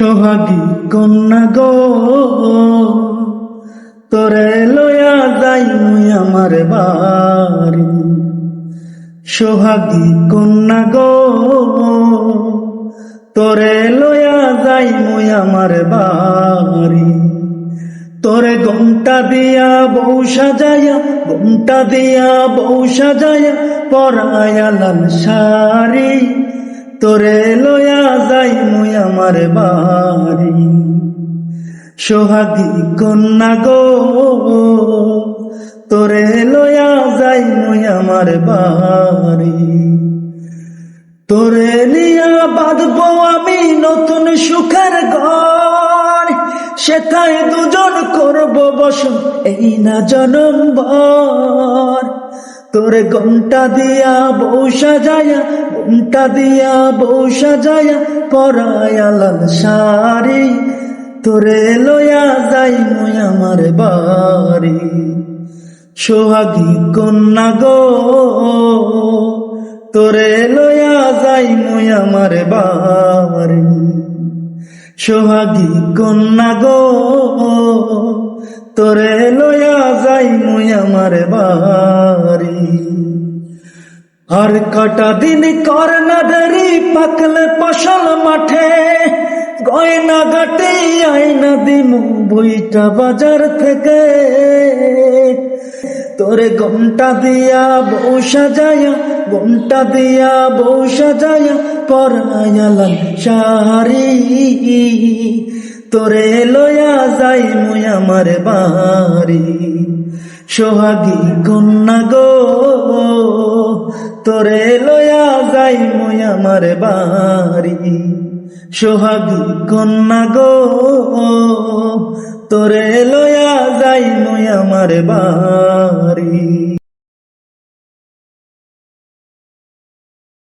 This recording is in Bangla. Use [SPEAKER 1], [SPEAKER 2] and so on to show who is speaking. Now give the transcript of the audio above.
[SPEAKER 1] সোহাগী কন্যা গো, তোরে লয়া যাই মুই আমার বাড়ি। সোহাগী কন্যা গো, তোরে লয়া যাই মুই আমার বাড়ি। তোরে ঘুমটা দিয়া বউ সাজায়া, ঘুমটা দিয়া বউ সাজায়া পরায়া লাল শাড়ি। তোরে লয়া যাই মুই আমার বাড়ি। সোহাগী কন্যা গো, তোরে লয়া যাই মুই আমার বাড়ি। তোরে নিয়া বাঁধবো আমি নতুন সুখের ঘর, সেটাই দুজন করব বসন এই না জনম ভর। তোরে ঘুমটা দিয়া বউ সাজায়া, ঘুমটা দিয়া বউ সাজায়া পরায়া লাল শাড়ি। তোরে লয়া যাই মুই আমার বাড়ি। সোহাগী কন্যা গো, তোরে লয়া যাই মুই আমার বাড়ি। সোহাগী কন্যা গো, তোরে লয়া যাই মুই আমার বাড়ি। আর কটা দিন কর না দেরি, পাকলে ফসল মাঠে গয়না ঘাটে আইনা দিমু বইটা বাজার থেকে। তোরে ঘুমটা দিয়া বউ সাজায়া, ঘুমটা দিয়া বউ সাজায়া পরায়া লাল শাড়ি। তোরে লয়া যাই মুই আমার বাড়ি। সোহাগী কন্যা গো, তোরে লয়া যাই মুই আমার বাড়ি। সোহাগী কন্যা গো, তোরে লয়া যাই মুই আমার বাড়ি।